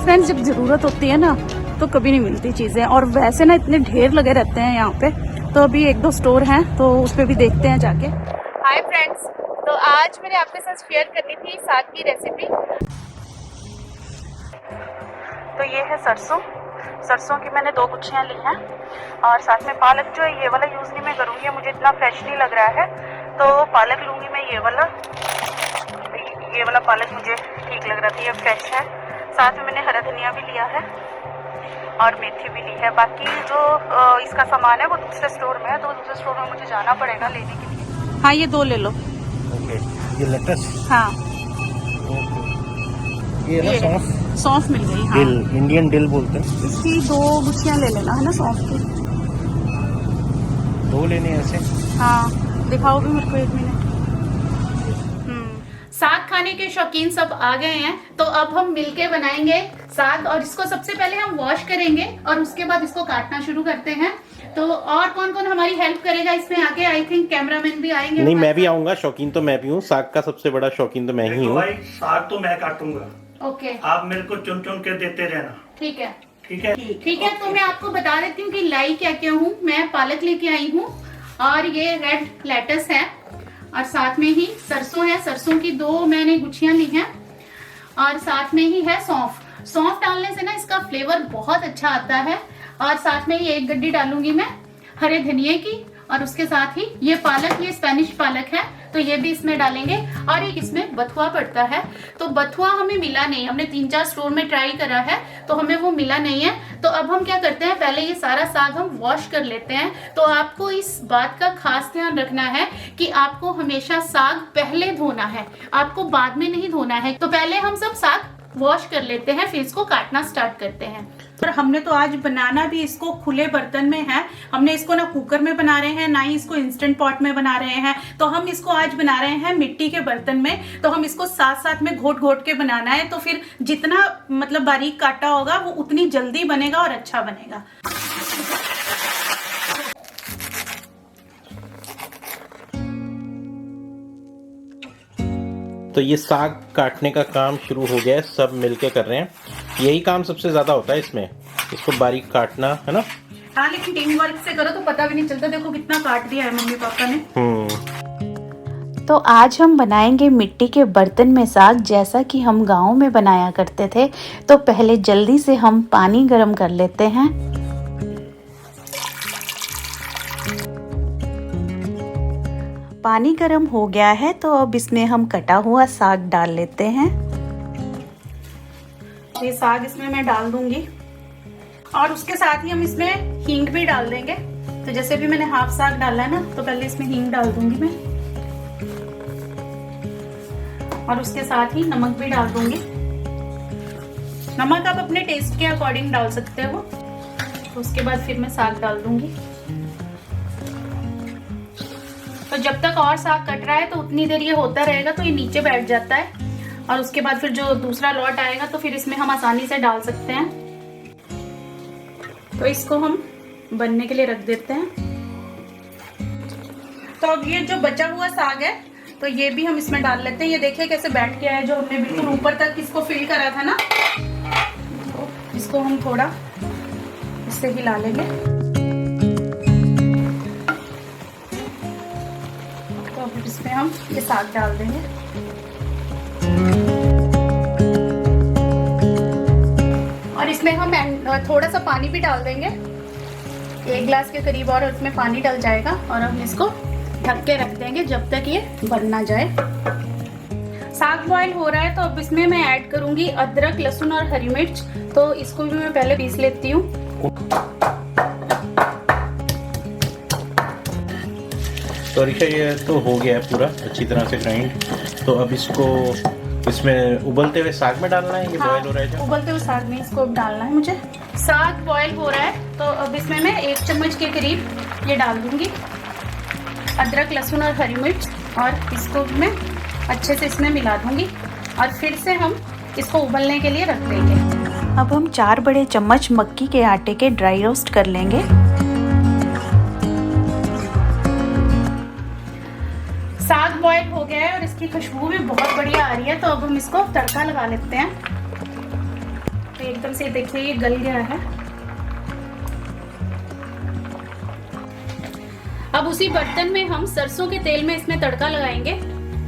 Friends जब ज़रूरत होती है ना तो कभी नहीं मिलती चीज़ें, और वैसे ना इतने ढेर लगे रहते हैं यहाँ पे। तो अभी एक दो स्टोर हैं तो उस पर भी देखते हैं जाके। हाय फ्रेंड्स, तो आज मैंने आपके साथ शेयर करनी थी साग की रेसिपी। तो ये है सरसों की मैंने 2 गुच्छियाँ ली हैं, और साथ में पालक जो है ये वाला यूज़ नहीं मैं करूँगी, मुझे इतना फ्रेश नहीं लग रहा है, तो पालक लूँगी मैं ये वाला पालक मुझे ठीक लग रहा था, ये फ्रेश है। साथ में मैंने हरा धनिया भी लिया है और मेथी भी ली है। बाकी जो इसका सामान है वो दूसरे स्टोर में है, तो दूसरे स्टोर में मुझे जाना पड़ेगा लेने के लिए। हाँ ये 2 ले लो। ओके, ये लेटस। हाँ ये ना सौंफ मिल गई। हाँ दिल, इंडियन दिल बोलते हैं। इसकी 2 गुच्छियाँ ले लेना है ना सौंफ की। 2 लेने ऐसे। हाँ दिखाओ भी मेरे को 1 मिनट। साग खाने के शौकीन सब आ गए हैं, तो अब हम मिलके बनाएंगे साग। और इसको सबसे पहले हम वॉश करेंगे और उसके बाद इसको काटना शुरू करते हैं। तो और कौन कौन हमारी हेल्प करेगा इसमें आके? आई थिंक कैमरामैन भी आएंगे। नहीं, मैं भी आऊंगा, शौकीन तो मैं भी हूँ, साग का सबसे बड़ा शौकीन तो मैं ही हूँ। भाई साग तो मैं काटूंगा, ओके आप मेरे को चुन चुन के देते रहना। ठीक है ठीक है ठीक है। तो मैं आपको बता देती हूँ कि लाई क्या क्या हूँ। मैं पालक लेके आई हूँ, और ये रेड लेटस है, और साथ में ही सरसों है। सरसों की 2 मैंने गुच्छियां ली हैं, और साथ में ही है सौंफ डालने से ना इसका फ्लेवर बहुत अच्छा आता है। और साथ में ही 1 गड्डी डालूंगी मैं हरे धनिये की, और उसके साथ ही ये पालक, ये स्पेनिश पालक है तो ये भी इसमें डालेंगे। और एक इसमें बथुआ पड़ता है, तो बथुआ हमें मिला नहीं, हमने 3-4 स्टोर में ट्राई करा है तो हमें वो मिला नहीं है। तो अब हम क्या करते हैं, पहले ये सारा साग हम वॉश कर लेते हैं। तो आपको इस बात का खास ध्यान रखना है कि आपको हमेशा साग पहले धोना है, आपको बाद में नहीं धोना है। तो पहले हम सब साग वॉश कर लेते हैं, फिर इसको काटना स्टार्ट करते हैं। पर हमने तो आज बनाना भी इसको खुले बर्तन में है। हमने इसको ना कुकर में बना रहे हैं, ना ही इसको इंस्टेंट पॉट में बना रहे हैं। तो हम इसको आज बना रहे हैं मिट्टी के बर्तन में। तो हम इसको साथ साथ में घोट घोट के बनाना है, तो फिर जितना मतलब बारीक काटा होगा वो उतनी जल्दी बनेगा और अच्छा बनेगा। तो ये साग काटने का काम शुरू हो गया है, सब मिलके कर रहे हैं। यही काम सबसे ज्यादा होता है इसमें, इसको बारीक काटना है ना। हाँ लेकिन टीम वर्क से करो तो पता भी नहीं चलता। देखो कितना काट दिया है मम्मी पापा ने। तो आज हम बनाएंगे मिट्टी के बर्तन में साग, जैसा कि हम गांव में बनाया करते थे। तो पहले जल्दी से हम पानी गर्म कर लेते हैं। पानी गर्म हो गया है, तो अब इसमें हम कटा हुआ साग डाल लेते हैं। ये साग इसमें मैं डाल दूंगी, और उसके साथ ही हम इसमें हींग भी डाल देंगे। तो जैसे भी मैंने हाफ साग डाला है ना, तो पहले इसमें हींग डाल दूंगी मैं, और उसके साथ ही नमक भी डाल दूंगी। नमक आप अपने टेस्ट के अकॉर्डिंग डाल सकते हो। तो उसके बाद फिर मैं साग डाल दूंगी। तो जब तक और साग कट रहा है तो उतनी देर ये होता रहेगा, तो ये नीचे बैठ जाता है, और उसके बाद फिर जो दूसरा लॉट आएगा तो फिर इसमें हम आसानी से डाल सकते हैं। तो इसको हम बनने के लिए रख देते हैं। तो अब ये जो बचा हुआ साग है तो ये भी हम इसमें डाल लेते हैं। ये देखिए कैसे बैठ गया है, जो हमने बिल्कुल ऊपर तक इसको फिल करा था ना। तो इसको हम थोड़ा इससे हिला लेंगे। तो अब इसमें हम ये साग डाल देंगे। और इसमें हम थोड़ा सा पानी भी डाल देंगे, 1 गिलास के करीब, और उसमें पानी डल जाएगा। और हम इसको ढक के रख देंगे जब तक ये बन ना जाए। साग बॉईल हो रहा है, तो अब इसमें मैं ऐड करूंगी अदरक, लहसुन और हरी मिर्च। तो इसको भी मैं पहले पीस लेती हूँ। तो रिशा ये तो हो गया है पूरा अच्छी तरह से ग्राइंड। तो अब इसको इसमें उबलते हुए साग में डालना है, ये हाँ, बॉयल हो रहा है जो? उबलते हुए साग में इसको अब डालना है मुझे। साग बॉईल हो रहा है, तो अब इसमें मैं 1 चम्मच के करीब ये डाल दूंगी अदरक, लहसुन और हरी मिर्च, और इसको मैं अच्छे से इसमें मिला दूंगी, और फिर से हम इसको उबलने के लिए रख देंगे। अब हम 4 बड़े चम्मच मक्की के आटे के ड्राई रोस्ट कर लेंगे। साग बॉईल हो गया है और इसकी खुशबू भी बहुत बढ़िया आ रही है। तो अब हम इसको तड़का लगा लेते हैं। तो एकदम से देखिए ये गल गया है। अब उसी बर्तन में हम सरसों के तेल में इसमें तड़का लगाएंगे।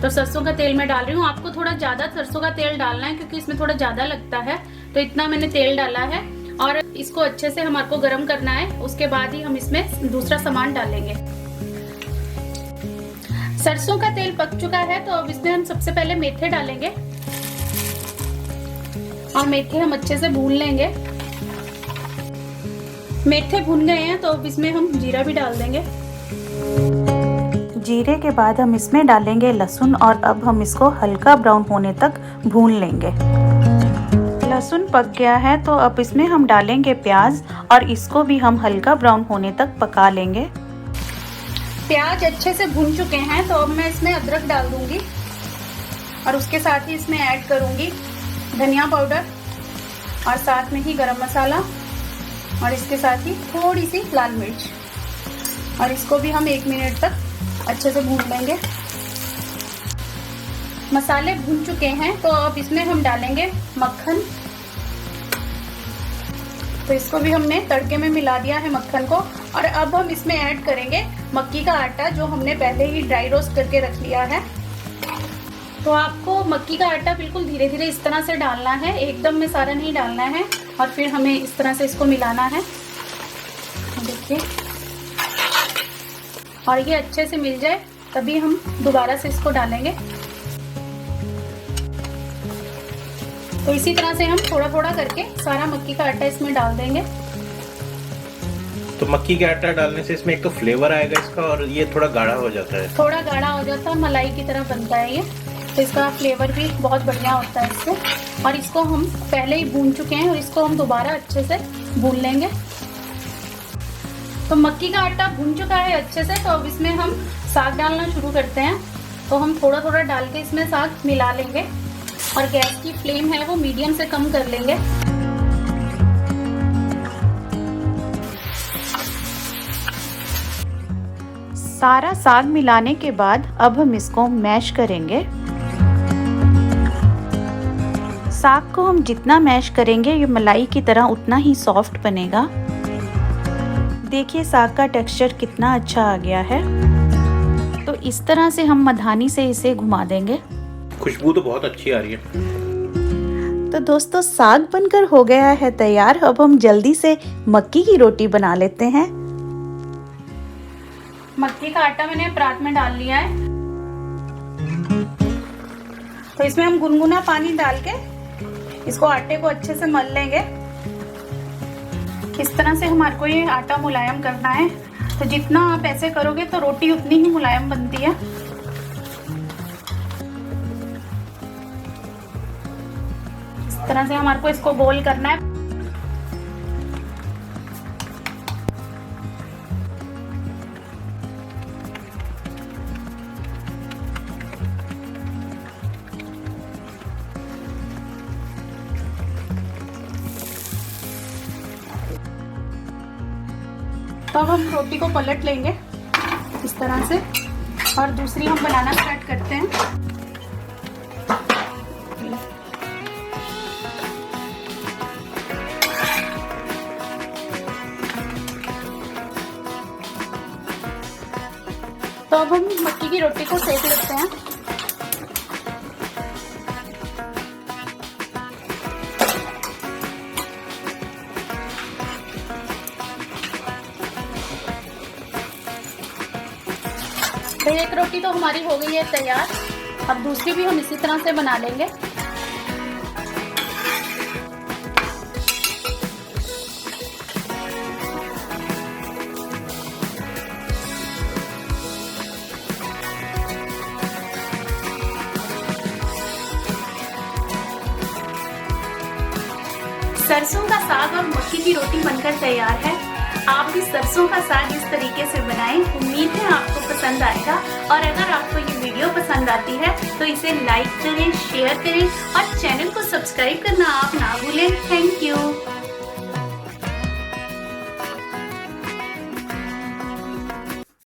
तो सरसों का तेल मैं डाल रही हूँ। आपको थोड़ा ज्यादा सरसों का तेल डालना है क्योंकि इसमें थोड़ा ज्यादा लगता है, तो इतना मैंने तेल डाला है। और इसको अच्छे से हमारे को गर्म करना है, उसके बाद ही हम इसमें दूसरा सामान डालेंगे। सरसों का तेल पक चुका है, तो अब इसमें हम सबसे पहले मेथे डालेंगे और मेथे हम अच्छे से भून लेंगे। मेथे भून गए हैं, तो अब इसमें हम जीरा भी डाल देंगे। जीरे के बाद हम इसमें डालेंगे लहसुन और अब हम इसको हल्का ब्राउन होने तक भून लेंगे। लहसुन पक गया है, तो अब इसमें हम डालेंगे प्याज और इसको भी हम हल्का ब्राउन होने तक पका लेंगे। प्याज अच्छे से भून चुके हैं, तो अब मैं इसमें अदरक डाल दूंगी और उसके साथ ही इसमें ऐड करूंगी धनिया पाउडर और साथ में ही गरम मसाला और इसके साथ ही थोड़ी सी लाल मिर्च, और इसको भी हम 1 मिनट तक अच्छे से भून लेंगे। मसाले भून चुके हैं, तो अब इसमें हम डालेंगे मक्खन। तो इसको भी हमने तड़के में मिला दिया है मक्खन को, और अब हम इसमें ऐड करेंगे मक्की का आटा जो हमने पहले ही ड्राई रोस्ट करके रख लिया है। तो आपको मक्की का आटा बिल्कुल धीरे धीरे इस तरह से डालना है, एकदम में सारा नहीं डालना है, और फिर हमें इस तरह से इसको मिलाना है। देखिए, और ये अच्छे से मिल जाए तभी हम दोबारा से इसको डालेंगे। तो इसी तरह से हम थोड़ा थोड़ा करके सारा मक्की का आटा इसमें डाल देंगे। तो मक्की का आटा डालने से इसमें एक तो फ्लेवर आएगा इसका, और ये थोड़ा गाढ़ा हो जाता है। थोड़ा गाढ़ा हो जाता है, मलाई की तरह बनता है ये, तो इसका फ्लेवर भी बहुत बढ़िया होता है इससे। और इसको हम पहले ही भून चुके हैं और इसको हम दोबारा अच्छे से भून लेंगे। तो मक्की का आटा भून चुका है अच्छे से, तो अब इसमें हम साग डालना शुरू करते हैं। तो हम थोड़ा थोड़ा डाल के इसमें साग मिला लेंगे और गैस की फ्लेम है वो मीडियम से कम कर लेंगे। सारा साग मिलाने के बाद अब हम इसको मैश करेंगे। साग को हम जितना मैश करेंगे ये मलाई की तरह उतना ही सॉफ्ट बनेगा। देखिए साग का टेक्सचर कितना अच्छा आ गया है। तो इस तरह से हम मधानी से इसे घुमा देंगे। खुशबू तो बहुत अच्छी आ रही है। तो दोस्तों साग बनकर हो गया है तैयार। अब हम जल्दी से मक्की की रोटी बना लेते हैं। मक्की का आटा मैंने परात में डाल लिया है, तो इसमें हम गुनगुना पानी डाल के इसको आटे को अच्छे से मल लेंगे। इस तरह से हमारे को ये आटा मुलायम करना है। तो जितना आप ऐसे करोगे तो रोटी उतनी ही मुलायम बनती है। इस तरह से हमारे को इसको गोल करना है। तो अब हम रोटी को पलट लेंगे इस तरह से, और दूसरी हम बनाना स्टार्ट करते हैं। तो अब हम मक्की की रोटी को सेक लेते हैं। तो एक रोटी तो हमारी हो गई है तैयार। अब दूसरी भी हम इसी तरह से बना लेंगे। सरसों का साग और मक्की की रोटी बनकर तैयार है। आप भी सरसों का साग इस तरीके से बनाएं। उम्मीद है आपको पसंद आएगा, और अगर आपको ये वीडियो पसंद आती है तो इसे लाइक करें, शेयर करें और चैनल को सब्सक्राइब करना आप ना भूलें। Thank you.